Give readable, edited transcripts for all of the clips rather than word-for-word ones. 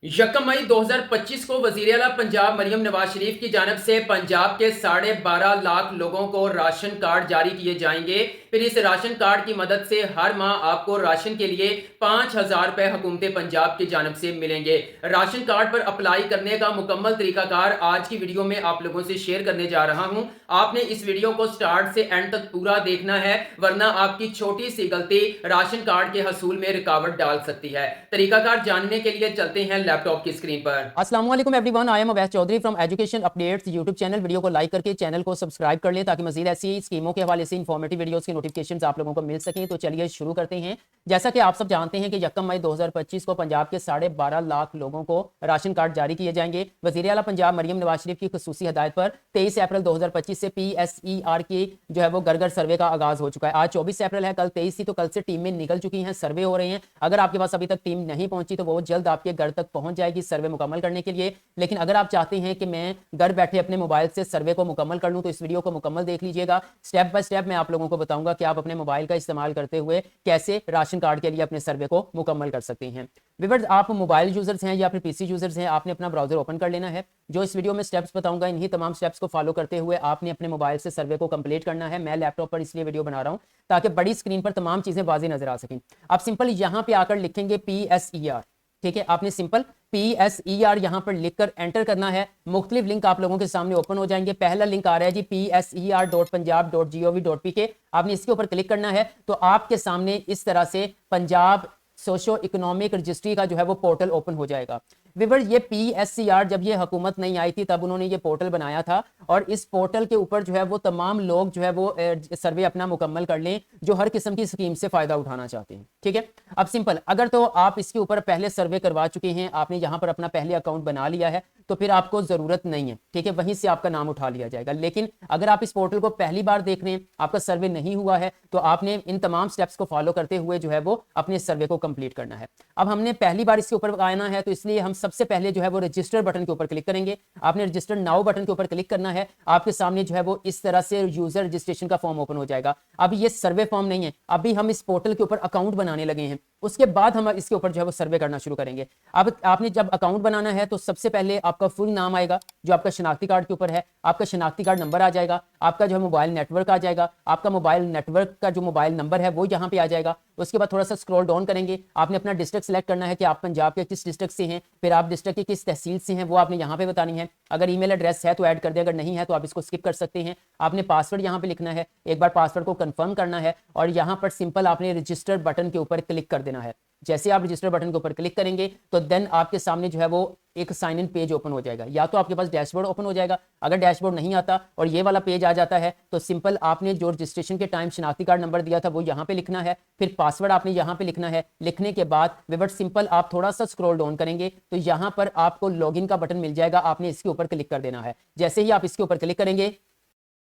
यकम मई 2025 को वजीर आला पंजाब मरियम नवाज शरीफ की जानब से पंजाब के 12.5 लाख लोगों को राशन कार्ड जारी किए जाएंगे। फिर इस राशन कार्ड की मदद से हर माह आपको राशन के लिए 5,000 रुपए हुकूमत पंजाब की जानब से मिलेंगे। राशन कार्ड पर अप्लाई करने का मुकम्मल तरीकाकार आज की वीडियो में आप लोगों से शेयर करने जा रहा हूं। आपने इस वीडियो को स्टार्ट से एंड तक पूरा देखना है, वरना आपकी छोटी सी गलती राशन कार्ड के हसूल में रुकावट डाल सकती है। तरीकाकार जानने के लिए चलते हैं लैपटॉप की स्क्रीन पर। अस्सलाम वालेकुम everyone, I am Awais Chaudhary from Education Updates YouTube channel. Video को लाइक करके चैनल को सब्सक्राइब कर लें ताकि मजीद ऐसी स्कीमों के हवाले से इंफॉर्मेटिव वीडियोस की नोटिफिकेशंस आप लोगों को मिल सकें। तो चलिए शुरू करते हैं। जैसा कि आप सब जानते हैं कि यकम मई 2025 को पंजाब के 12.5 लाख लोगों को राशन कार्ड जारी किए जाएंगे। वजीर आला पंजाब मरियम नवाज शरीफ की खुसूसी हदायत पर 23 अप्रैल 2025 से PSER की जो है वो घर सर्वे का आगाज हो चुका है। आज 24 अप्रैल है, कल 23 थी, तो कल से टीमें निकल चुकी हैं, सर्वे हो रहे हैं। अगर आपके पास अभी तक टीम नहीं पहुंची तो वो जल्द आपके घर तक पहुंच जाएगी सर्वे मुकम्मल करने के लिए। लेकिन अगर आप चाहते हैं कि मैं घर बैठे अपने मोबाइल से सर्वे को मुकम्मल कर लूं तो इस वीडियो को मुकम्मल देख लीजिएगा। स्टेप बाय स्टेप मैं आप लोगों को बताऊंगा कि आप अपने मोबाइल का इस्तेमाल करते हुए कैसे राशन कार्ड के लिए अपने सर्वे को मुकम्मल कर सकते हैं। व्यूअर्स, आप मोबाइल यूजर्स हैं या फिर पीसी यूजर्स हैं, आपने अपना ब्राउजर ओपन कर लेना है। जो इस वीडियो में स्टेप्स बताऊंगा, इन्हीं तमाम स्टेप्स को फॉलो करते हुए आपने अपने मोबाइल से सर्वे को कंप्लीट करना है। मैं लैपटॉप पर इसलिए वीडियो बना रहा हूं ताकि बड़ी स्क्रीन पर तमाम चीजें वाज़ेह नजर आ सकें। आप सिंपल यहां पे आकर लिखेंगे PSER। ठीक है, आपने सिंपल PSER यहां पर लिखकर एंटर करना है। मुख्तलिफ लिंक आप लोगों के सामने ओपन हो जाएंगे। पहला लिंक आ रहा है जी PSER.punjab.gov.pk। आपने इसके ऊपर क्लिक करना है तो आपके सामने इस तरह से पंजाब सोशो इकोनॉमिक रजिस्ट्री का जो है वो पोर्टल ओपन हो जाएगा। विवर, ये PSER जब ये हुकूमत नहीं आई थी तब उन्होंने ये पोर्टल बनाया था और इस पोर्टल के ऊपर जो है वो तमाम लोग जो है वो सर्वे अपना मुकम्मल कर लें जो हर किस्म की स्कीम से फायदा उठाना चाहते हैं। ठीक है, अब सिंपल, अगर तो आप इसके ऊपर पहले सर्वे करवा चुके हैं, आपने यहाँ पर अपना पहले अकाउंट बना लिया है तो फिर आपको जरूरत नहीं है। ठीक है, वहीं से आपका नाम उठा लिया जाएगा। लेकिन अगर आप इस पोर्टल को पहली बार देख रहे हैं, आपका सर्वे नहीं हुआ है, तो आपने इन तमाम स्टेप्स को फॉलो करते हुए जो है वो अपने सर्वे को कंप्लीट करना है। अब हमने पहली बार इसके ऊपर आना है तो इसलिए हम सबसे पहले जो है वो रजिस्टर बटन के ऊपर क्लिक करेंगे। आपने रजिस्टर नाउ बटन के ऊपर क्लिक करना है। आपके सामने जो है वो इस तरह से यूजर रजिस्ट्रेशन का फॉर्म ओपन हो जाएगा। अभी ये सर्वे फॉर्म नहीं है, अभी हम इस पोर्टल के ऊपर अकाउंट बनाने लगे हैं। उसके बाद हम इसके ऊपर जो है वो सर्वे करना शुरू करेंगे। अब आपने जब अकाउंट बनाना है तो सबसे पहले आपका फुल नाम आएगा जो आपका शनाख्ती कार्ड के ऊपर है, आपका शनाख्ती कार्ड नंबर आ जाएगा, आपका जो है मोबाइल नेटवर्क आ जाएगा, आपका मोबाइल नेटवर्क का जो मोबाइल नंबर है वो यहाँ पे आ जाएगा। उसके बाद थोड़ा सा स्क्रॉल डाउन करेंगे, आपने अपना डिस्ट्रिक्ट सेलेक्ट करना है कि आप पंजाब के किस डिस्ट्रिक्ट से हैं, फिर आप डिस्ट्रिक्ट की किस तहसील से हैं वो आपने यहाँ पे बतानी है। अगर ईमेल एड्रेस है तो ऐड कर दे, अगर नहीं है तो आप इसको स्किप कर सकते हैं। आपने पासवर्ड यहाँ पे लिखना है, एक बार पासवर्ड को कंफर्म करना है और यहाँ पर सिंपल आपने रजिस्टर बटन के ऊपर क्लिक कर देना है। जैसे आप रजिस्टर बटन के ऊपर क्लिक करेंगे तो देन आपके सामने जो है वो एक साइन इन पेज ओपन हो जाएगा। या तो आपके पास डैशबोर्ड ओपन हो जाएगा, अगर डैशबोर्ड नहीं आता और ये वाला पेज आ जाता है तो सिंपल आपने जो रजिस्ट्रेशन के टाइम शनाख्ती कार्ड नंबर दिया था वो यहाँ पे लिखना है, फिर पासवर्ड आपने यहाँ पे लिखना है। लिखने के बाद विवर्ट सिंपल आप थोड़ा सा स्क्रॉल डाउन करेंगे तो यहाँ पर आपको लॉगिन का बटन मिल जाएगा, आपने इसके ऊपर क्लिक कर देना है। जैसे ही आप इसके ऊपर क्लिक करेंगे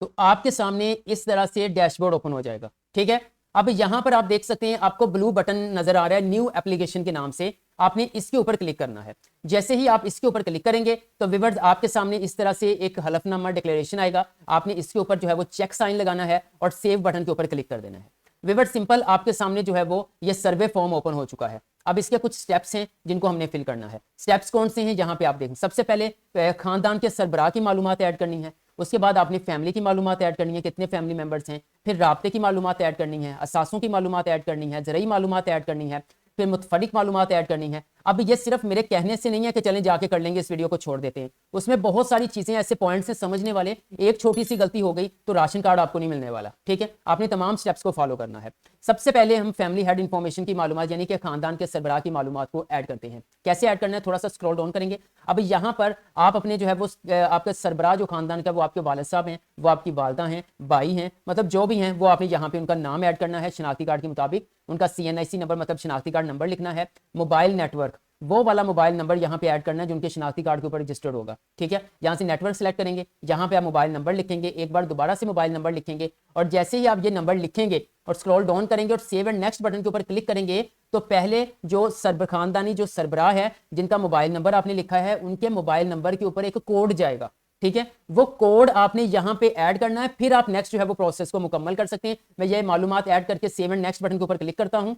तो आपके सामने इस तरह से डैशबोर्ड ओपन हो जाएगा। ठीक है, अब यहां पर आप देख सकते हैं आपको ब्लू बटन नजर आ रहा है न्यू एप्लीकेशन के नाम से, आपने इसके ऊपर क्लिक करना है। जैसे ही आप इसके ऊपर क्लिक करेंगे तो व्यूअर्स आपके सामने इस तरह से एक हलफनामा डिक्लेरेशन आएगा। आपने इसके ऊपर जो है वो चेक साइन लगाना है और सेव बटन के ऊपर क्लिक कर देना है। व्यूअर्स सिंपल आपके सामने जो है वो ये सर्वे फॉर्म ओपन हो चुका है। अब इसके कुछ स्टेप्स हैं जिनको हमने फिल करना है। स्टेप्स कौन से हैं यहाँ पे आप देखें। सबसे पहले खानदान के सरबराह की मालूमात ऐड करनी है। उसके बाद आपने फैमिली की मालूमात ऐड करनी है, कितने फैमिली मेंबर्स हैं। फिर राब्ते की मालूमात ऐड करनी है, असासों की मालूमात ऐड करनी है, ज़रई मालूमात ऐड करनी है, फिर मुतफरिक मालूमात ऐड करनी है। अब ये सिर्फ मेरे कहने से नहीं है कि चलें जाके कर लेंगे, इस वीडियो को छोड़ देते हैं। उसमें बहुत सारी चीजें ऐसे पॉइंट्स हैं समझने वाले। एक छोटी सी गलती हो गई तो राशन कार्ड आपको नहीं मिलने वाला। ठीक है, आपने तमाम स्टेप्स को फॉलो करना है। सबसे पहले हम फैमिली हेड इंफॉर्मेशन की मालूमात यानी कि खानदान के सरबराह की मालूमात को ऐड करते हैं। कैसे ऐड करना है, थोड़ा सा स्क्रॉल डाउन करेंगे। अब यहाँ पर आप अपने जो है वो आपका सरबराह जो खानदान का वो आपके वालिद साहब हैं, वो आपकी वालदा हैं, भाई हैं, मतलब जो भी हैं वो आपने यहाँ पे उनका नाम ऐड करना है शनाख्ती कार्ड के मुताबिक। उनका CNIC नंबर मतलब शनाख्ती कार्ड नंबर लिखना है। मोबाइल नेटवर्क, वो वाला मोबाइल नंबर यहाँ पे ऐड करना है जो उनके शनाख्ती कार्ड के ऊपर रजिस्टर्ड होगा। ठीक है, यहाँ से नेटवर्क सेलेक्ट करेंगे, यहाँ पे आप मोबाइल नंबर लिखेंगे, एक बार दोबारा से मोबाइल नंबर लिखेंगे और जैसे ही आप ये नंबर लिखेंगे और स्क्रॉल डाउन करेंगे और सेव एंड नेक्स्ट बटन के ऊपर क्लिक करेंगे तो पहले जो खानदानी जो सरबराह है जिनका मोबाइल नंबर आपने लिखा है उनके मोबाइल नंबर के ऊपर एक कोड जाएगा। ठीक है, वो कोड आपने यहाँ पे ऐड करना है, फिर आप नेक्स्ट जो है वो प्रोसेस को मुकम्मल कर सकते हैं। मैं ये मालूमात ऐड करके सेव एंड नेक्स्ट बटन के ऊपर क्लिक करता हूँ।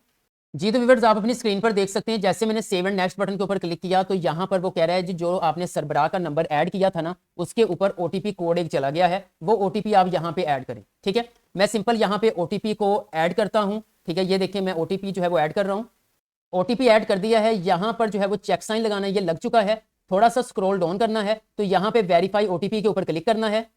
जी तो व्यूअर्स आप अपनी स्क्रीन पर देख सकते हैं, जैसे मैंने सेव एंड नेक्स्ट बटन के ऊपर क्लिक किया तो यहाँ पर वो कह रहा है जी जो आपने सरबराह का नंबर ऐड किया था ना, उसके ऊपर ओटीपी कोड एक चला गया है, वो ओटीपी आप यहाँ पे ऐड करें। ठीक है, मैं सिंपल यहाँ पे ओटीपी को ऐड करता हूँ। ठीक है, ये देखिए मैं ओटीपी जो है वो ऐड कर रहा हूँ। ओटीपी ऐड कर दिया है, यहाँ पर जो है वो चेक साइन लगाना है, ये लग चुका है। थोड़ा सा स्क्रॉल डाउन करना है तो यहाँ पे वेरीफाई ओटीपी के ऊपर क्लिक करना है।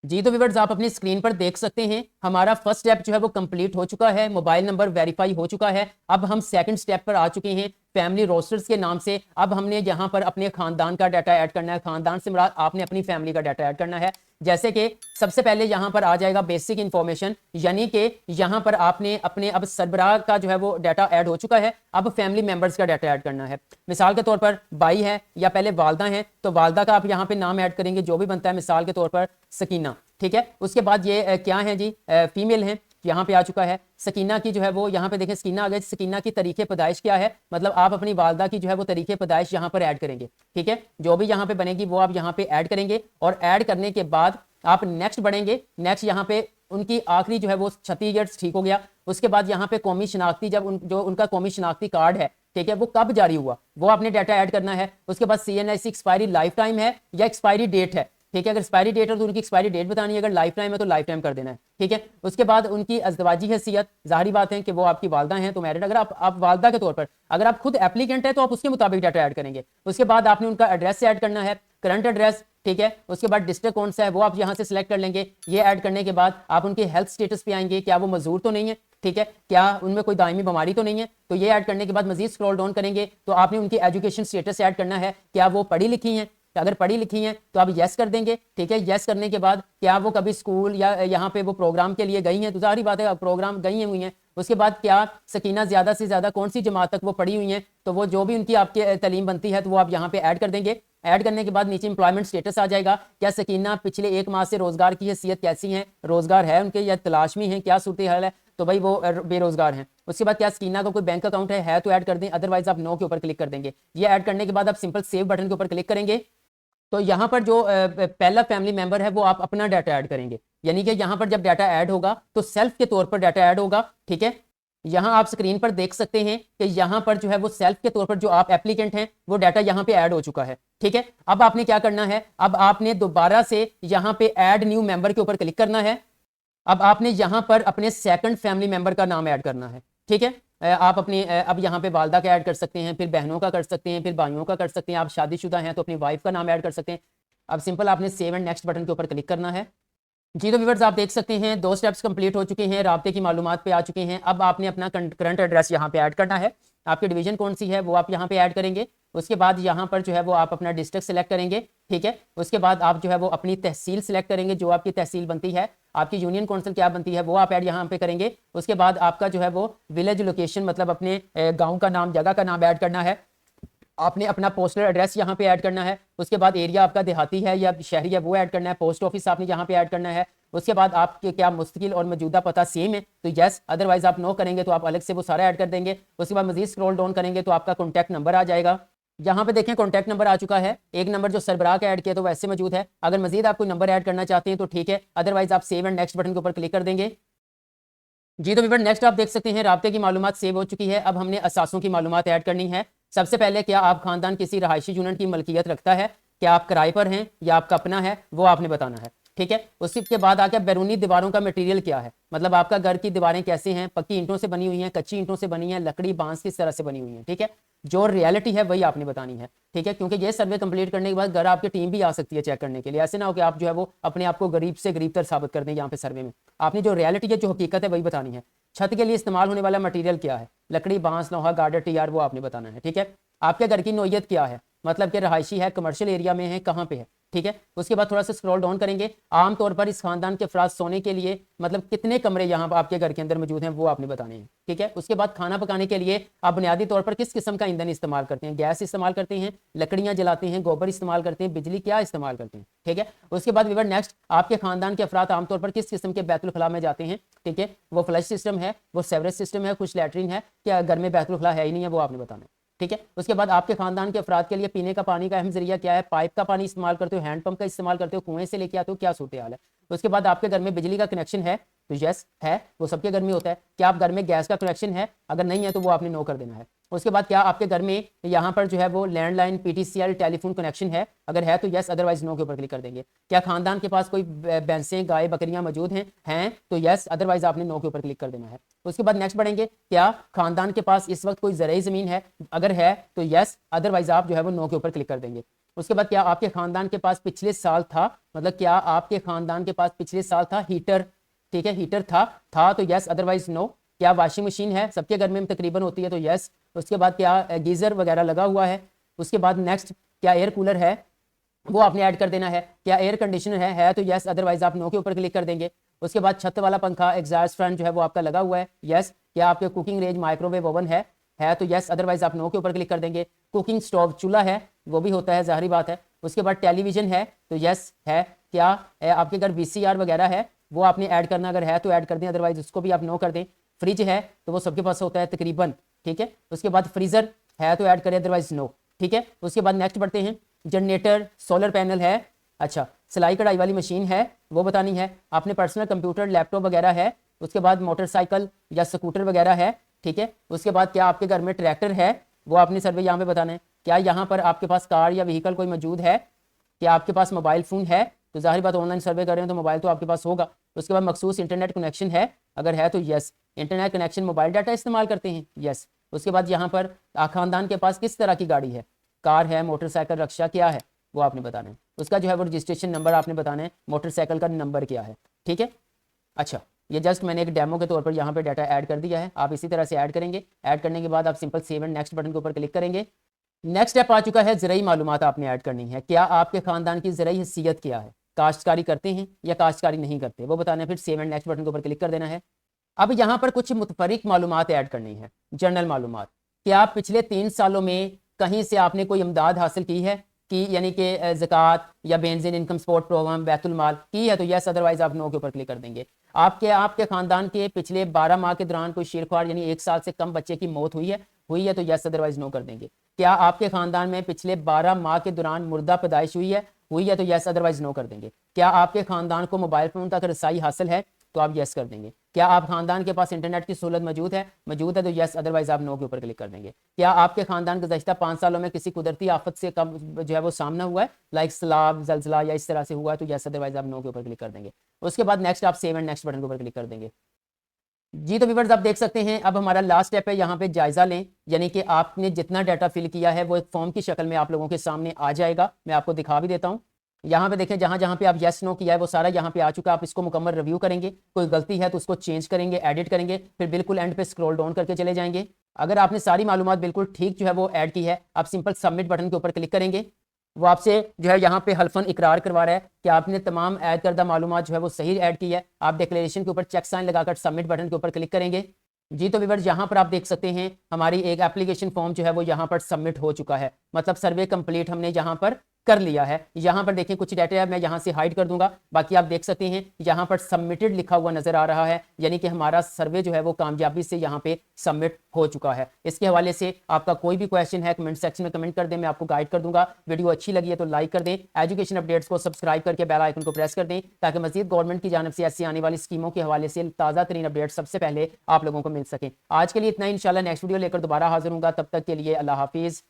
जी तो व्यूअर्स आप अपनी स्क्रीन पर देख सकते हैं हमारा फर्स्ट स्टेप जो है वो कंप्लीट हो चुका है, मोबाइल नंबर वेरीफाई हो चुका है। अब हम सेकंड स्टेप पर आ चुके हैं फैमिली रोस्टर्स के नाम से। अब हमने यहाँ पर अपने खानदान का डाटा ऐड करना है। खानदान से मुराद आपने अपनी फैमिली का डाटा ऐड करना है। जैसे कि सबसे पहले यहाँ पर आ जाएगा बेसिक इंफॉर्मेशन, यानी कि यहाँ पर आपने अपने अब सरबराह का जो है वो डाटा ऐड हो चुका है, अब फैमिली मेंबर्स का डाटा ऐड करना है। मिसाल के तौर पर भाई है या पहले वालदा है तो वालदा का आप यहाँ पे नाम ऐड करेंगे जो भी बनता है, मिसाल के तौर पर सकीना। ठीक है, उसके बाद ये क्या है जी, फीमेल है, यहाँ पे आ चुका है। सकीना की जो है वो यहाँ पे देखें सकीना आ गया। सकीना की तरीके पैदाइश क्या है, मतलब आप अपनी वालदा की जो है वो तरीके पैदाइश यहाँ पर ऐड करेंगे। ठीक है, जो भी यहाँ पे बनेगी वो आप यहाँ पे ऐड करेंगे और ऐड करने के बाद आप नेक्स्ट बढ़ेंगे। नेक्स्ट यहाँ पे उनकी आखिरी जो है वो 36 ईयर्स ठीक हो गया। उसके बाद यहाँ पे कौमी शनाख्ती, जब जो उनका कौमी शनाख्ती कार्ड है, ठीक है, वो कब जारी हुआ वो आपने डाटा ऐड करना है। उसके बाद CNIC एक्सपायरी लाइफ टाइम है या एक्सपायरी डेट है। ठीक है, अगर एक्सपायरी डेट है तो उनकी एक्सपायरी डेट बतानी है, अगर लाइफ टाइम है तो लाइफ टाइम कर देना है। ठीक है, उसके बाद उनकी अज़दवाजी हैसियत, जाहिर बात है कि वो आपकी वालदा हैं तो मैरिड। अगर आप वालदा के तौर पर अगर आप खुद एप्लीकेंट है तो आप उसके मुताबिक डाटा ऐड करेंगे। उसके बाद आपने उनका एड्रेस ऐड करना है, करंट एड्रेस। ठीक है, उसके बाद डिस्ट्रिक्ट कौन सा है वो आप यहाँ से सिलेक्ट कर लेंगे। ये ऐड करने के बाद आप उनके हेल्थ स्टेटस पे आएंगे, क्या वो मजदूर तो नहीं है, ठीक है, क्या उनमें कोई दायमी बीमारी तो नहीं है। तो ये ऐड करने के बाद मजीद स्क्रॉल डाउन करेंगे तो आपने उनकी एजुकेशन स्टेटस ऐड करना है, क्या वो पढ़ी लिखी हैं। अगर पढ़ी लिखी हैं तो आप यस कर देंगे। ठीक है, यस करने के बाद क्या वो कभी स्कूल या यहाँ पे वो प्रोग्राम के लिए गई हैं, तो जाहिर बात है प्रोग्राम गई हुई हैं। उसके बाद क्या सकीना ज़्यादा से ज़्यादा कौन सी जमात तक वो पढ़ी हुई हैं, तो वो जो भी उनकी आपके तालीम बनती है तो वो आप यहाँ पे ऐड कर देंगे। ऐड करने के बाद नीचे इंप्लॉयमेंट स्टेटस आ जाएगा, क्या सकीना पिछले 1 माह से रोजगार की हैसियत कैसी है, रोजगार है उनके या तलाश में है, क्या सूरत हाल है, तो भाई वो बेरोजगार हैं। उसके बाद क्या सकीना का कोई बैंक अकाउंट है तो ऐड कर दें, अदरवाइज आप नो के ऊपर क्लिक कर देंगे। ये ऐड करने के बाद आप सिंपल सेव बटन के ऊपर क्लिक करेंगे तो यहाँ पर जो पहला फैमिली मेंबर है वो आप अपना डाटा ऐड करेंगे, यानी कि यहाँ पर जब डाटा ऐड होगा तो सेल्फ के तौर पर डाटा ऐड होगा। ठीक है, यहाँ आप स्क्रीन पर देख सकते हैं कि यहाँ पर जो है वो सेल्फ के तौर पर जो आप एप्लीकेंट हैं वो डाटा यहाँ पे ऐड हो चुका है। ठीक है, अब आपने क्या करना है, अब आपने दोबारा से यहाँ पे ऐड न्यू मेंबर के ऊपर क्लिक करना है। अब आपने यहाँ पर अपने सेकंड फैमिली मेंबर का नाम ऐड करना है। ठीक है, आप अपनी अब यहाँ पे वालदा का ऐड कर सकते हैं, फिर बहनों का कर सकते हैं, फिर भाइयों का कर सकते हैं। आप शादीशुदा हैं तो अपनी वाइफ का नाम ऐड कर सकते हैं। अब सिंपल आपने सेव एंड नेक्स्ट बटन के ऊपर क्लिक करना है। जी तो व्यूअर्स आप देख सकते हैं 2 स्टेप्स कंप्लीट हो चुके हैं, राब्ते की मालूमात पे आ चुके हैं। अब आपने अपना करंट एड्रेस यहाँ पे ऐड करना है, आपकी डिवीजन कौन सी है वो आप यहाँ पे ऐड करेंगे। उसके बाद यहाँ पर जो है वो आप अपना डिस्ट्रिक्ट सेलेक्ट करेंगे। ठीक है, उसके बाद आप जो है वो अपनी तहसील सेलेक्ट करेंगे, जो आपकी तहसील बनती है, आपकी यूनियन काउंसिल क्या बनती है वो आप ऐड यहाँ पे करेंगे। उसके बाद आपका जो है वो विलेज लोकेशन, मतलब अपने गाँव का नाम, जगह का नाम ऐड करना है। आपने अपना पोस्टल एड्रेस यहाँ पे ऐड करना है। उसके बाद एरिया आपका देहाती है या शहरी है वो ऐड करना है। पोस्ट ऑफिस आपने यहाँ पे ऐड करना है। उसके बाद आपके क्या मुस्तकिल और मौजूदा पता सेम है तो यस, अदरवाइज आप नो करेंगे तो आप अलग से वो सारा ऐड कर देंगे। उसके बाद मजीद स्क्रॉल डाउन करेंगे तो आपका कॉन्टैक्ट नंबर आ जाएगा। यहाँ पे देखें कॉन्टैक्ट नंबर आ चुका है, एक नंबर जो सरबराह का ऐड किया तो वैसे मौजूद है। अगर मजीद आप कोई नंबर ऐड करना चाहते हैं तो ठीक है, अदरवाइज आप सेव एंड नेक्स्ट बटन के ऊपर क्लिक कर देंगे। जी तो व्यूअर नेक्स्ट आप देख सकते हैं राब्ते की मालूमात सेव हो चुकी है। अब हमने असासों की मालूमात ऐड करनी है। सबसे पहले क्या आप खानदान किसी रहायशी यूनिट की मलकियत रखता है, क्या आप किराए पर हैं या आपका अपना है, वो आपने बताना है। ठीक है, उसके बाद आके बैरूनी दीवारों का मटेरियल क्या है, मतलब आपका घर की दीवारें कैसे हैं, पक्की ईंटों से बनी हुई हैं, कच्ची ईंटों से बनी हैं, लकड़ी बांस किस तरह से बनी हुई हैं। ठीक है, जो रियलिटी है वही आपने बतानी है। ठीक है, क्योंकि ये सर्वे कंप्लीट करने के बाद घर आपकी टीम भी आ सकती है चेक करने के लिए। ऐसे ना हो कि आप जो है वो अपने आप को गरीब से गरीब तर साबित कर दें। यहाँ पे सर्वे में आपने जो रियलिटी है, जो हकीकत है वही बतानी है। छत के लिए इस्तेमाल होने वाला मटेरियल क्या है, लकड़ी बांस लोहा गार्डर टीआर, वो आपने बताना है। ठीक है, आपके घर की नोयत क्या है, मतलब कि रहायशी है, कमर्शियल एरिया में है, कहाँ पे है। ठीक है, उसके बाद थोड़ा सा स्क्रॉल डाउन करेंगे। आमतौर पर इस खानदान के अफराद सोने के लिए मतलब कितने कमरे यहाँ आपके घर के अंदर मौजूद हैं वो आपने बताने हैं। ठीक है, उसके बाद खाना पकाने के लिए आप बुनियादी तौर पर किस किस्म का ईंधन इस्तेमाल करते हैं, गैस इस्तेमाल करते हैं, लकड़ियाँ जलाते हैं, गोबर इस्तेमाल करते हैं, बिजली क्या इस्तेमाल करते हैं। ठीक है, उसके बाद व्यूअर नेक्स्ट आपके खानदान के अफराद आमतौर पर किस किस्म के बैतुल खला में जाते हैं। ठीक है, वो फ्लश सिस्टम है, वो सेवरेज सिस्टम है, कुछ लैट्रिन है, क्या घर में बैतुल खला है ही नहीं है, वो आपने बताना है। ठीक है, उसके बाद आपके खानदान के अफराद के लिए पीने का पानी का अहम जरिया क्या है, पाइप का पानी इस्तेमाल करते हो, हैंडपंप का इस्तेमाल करते हो, कुएं से लेके आते हो, क्या सूरत हाल है। उसके बाद आपके घर में बिजली का कनेक्शन है तो यस है, वो सबके घर में होता है। क्या आप घर में गैस का कनेक्शन है, अगर नहीं है तो वो आपने नो कर देना है। उसके बाद क्या आपके घर में यहाँ पर जो है वो लैंडलाइन पीटीसीएल टेलीफोन कनेक्शन है, अगर है तो यस, अदरवाइज नो के ऊपर क्लिक कर देंगे। क्या खानदान के पास कोई भैंसें गाय बकरियां मौजूद हैं तो यस, अदरवाइज आपने नो के ऊपर क्लिक कर देना है। उसके बाद नेक्स्ट बढ़ेंगे, क्या खानदान के पास इस वक्त कोई ज़रूरी ज़मीन है, अगर है तो यस, अदरवाइज आप जो है वो नो के ऊपर क्लिक कर देंगे। उसके बाद क्या आपके खानदान के पास पिछले साल था, मतलब क्या आपके खानदान के पास पिछले साल था हीटर, ठीक है, हीटर था तो यस, अदरवाइज नो। क्या वॉशिंग मशीन है, सबके घर में तकरीबन होती है, तो यस। उसके बाद क्या गीज़र वगैरह लगा हुआ है। उसके बाद नेक्स्ट, क्या एयर कूलर है, वो आपने ऐड कर देना है। क्या एयर कंडीशनर है तो यस, अदरवाइज आप नो के ऊपर क्लिक कर देंगे। उसके बाद छत वाला पंखा एग्जॉस्ट फैन जो है वो आपका लगा हुआ है, यस। क्या आपके कुकिंग रेंज माइक्रोवेव ओवन है तो यस, अदरवाइज आप नो के ऊपर क्लिक कर देंगे। कुकिंग स्टोव चूल्हा है, वो भी होता है, जाहिर बात है। उसके बाद टेलीविजन है तो यस है। क्या आपके घर वीसीआर वगैरह है, वो आपने ऐड करना, अगर है तो ऐड कर दें, अदरवाइज उसको भी आप नो कर दें। फ्रिज है तो वो सबके पास होता है तकरीबन, ठीक है। उसके बाद फ्रीजर है तो ऐड करें, अदरवाइज नो, ठीक है। उसके बाद नेक्स्ट बढ़ते हैं, जनरेटर, सोलर पैनल है, अच्छा, सिलाई कढ़ाई वाली मशीन है, वो बतानी है। आपने पर्सनल कंप्यूटर लैपटॉप वगैरह है। उसके बाद मोटरसाइकिल या स्कूटर वगैरह है, ठीक है। उसके बाद क्या आपके घर में ट्रैक्टर है, वो आपने सर्वे यहाँ पे बताना है। क्या यहाँ पर आपके पास कार या व्हीकल कोई मौजूद है। क्या आपके पास मोबाइल फ़ोन है, तो जाहिर बात ऑनलाइन सर्वे कर रहे हैं तो मोबाइल तो आपके पास होगा। उसके बाद मखसूस इंटरनेट कनेक्शन है, अगर है तो yes, internet connection mobile data इस्तेमाल करते हैं, यस। उसके बाद यहाँ पर खानदान के पास किस तरह की गाड़ी है, कार है, मोटरसाइकिल, रक्षा, क्या है, वो आपने बताना है। उसका जो है वो रजिस्ट्रेशन नंबर आपने बताना है, मोटरसाइकिल का नंबर क्या है, ठीक है। अच्छा, ये जस्ट मैंने एक डेमो के तौर पर यहाँ पे डाटा ऐड कर दिया है, आप इसी तरह से ऐड करेंगे। ऐड करने के बाद आप simple save and next button के ऊपर क्लिक करेंगे। नेक्स्ट स्टेप आ चुका है, ज़राई मालूमात आपने ऐड करनी है। क्या आपके खानदान की ज़राई हैसियत क्या है, काश्तकारी करते हैं या काश्तकारी नहीं करते, वो बताना है। फिर सेव एंड नेक्स्ट बटन के ऊपर क्लिक कर देना है। अब यहाँ पर कुछ मुतफरिक मालूमात ऐड करनी है, जनरल मालूमात। क्या आप पिछले 3 सालों में कहीं से आपने कोई इमदाद हासिल की है, कि यानी कि ज़कात या बेंजीन इनकम सपोर्ट प्रोग्राम बैतुल माल की है तो यस, अदरवाइज आप नो के ऊपर क्लिक कर देंगे। आपके खानदान के पिछले 12 माह के दौरान कोई शीरख्वार यानी 1 साल से कम बच्चे की मौत हुई है तो यस, अदरवाइज नो कर देंगे। क्या आपके खानदान में पिछले 12 माह के दौरान मुर्दा पैदाइश हुई है तो यस, अदरवाइज नो कर देंगे। क्या आपके खानदान को मोबाइल फोन तक रसाई हासिल है तो आप यस कर देंगे। क्या आप खानदान के पास इंटरनेट की सहूलत मौजूद है तो यस, अदरवाइज आप नो के ऊपर क्लिक कर देंगे। क्या आपके खानदान गुज़श्ता 5 सालों में किसी कुदरती आफत से कम जो है वो सामना हुआ है, लाइक सैलाब, जलजला या इस तरह से हुआ है तो यस, अदरवाइज आप नो के ऊपर क्लिक कर देंगे। उसके बाद नेक्स्ट आप सेव एंड नेक्स्ट बटन के ऊपर क्लिक कर देंगे। जी तो व्यूअर्स, आप देख सकते हैं, अब हमारा लास्ट स्टेप है, यहाँ पे जायजा लें, यानी कि आपने जितना डाटा फिल किया है वो एक फॉर्म की शक्ल में आप लोगों के सामने आ जाएगा। मैं आपको दिखा भी देता हूँ। यहाँ पे देखें, जहाँ जहाँ पे आप येस नो किया है वो सारा यहाँ पे आ चुका है। आप इसको मुकम्मल रिव्यू करेंगे, कोई गलती है तो उसको चेंज करेंगे, एडिट करेंगे, फिर बिल्कुल एंड पे स्क्रॉल डाउन करके चले जाएंगे। अगर आपने सारी मालूमात बिल्कुल ठीक जो है वो ऐड की है, आप सिंपल सबमिट बटन के ऊपर क्लिक करेंगे। वो आपसे जो है यहाँ पे हल्फन इकरार करवा रहा है कि आपने तमाम ऐड करदा मालूमात जो है वो सही ऐड की है। आप डिक्लेरेशन के ऊपर चेक साइन लगाकर सबमिट बटन के ऊपर क्लिक करेंगे। जी तो व्यूअर्स, यहाँ पर आप देख सकते हैं हमारी एक एप्लीकेशन फॉर्म जो है वो यहाँ पर सबमिट हो चुका है, मतलब सर्वे कंप्लीट हमने यहाँ पर कर लिया है। यहाँ पर देखें कुछ डाटा है, मैं यहाँ से हाइड कर दूंगा, बाकी आप देख सकते हैं यहाँ पर सबमिटेड लिखा हुआ नजर आ रहा है, यानी कि हमारा सर्वे जो है वो कामयाबी से यहाँ पे सबमिट हो चुका है। इसके हवाले से आपका कोई भी क्वेश्चन है कमेंट सेक्शन में कमेंट कर दें, मैं आपको गाइड कर दूंगा। वीडियो अच्छी लगी है तो लाइक कर दें, एजुकेशन अपडेट्स को सब्सक्राइब करके बेल आइकन को प्रेस कर दें, ताकि मजीद गवर्नमेंट की जानब से ऐसी आने वाली स्कीमों के हवाले से ताज़ा तरीन अपडेट सबसे पहले आप लोगों को मिल सकें। आज के लिए इतना ही, इंशाल्लाह नेक्स्ट वीडियो लेकर दोबारा हाजिर हूँ, तब तक के लिए अल्लाह हाफिज़।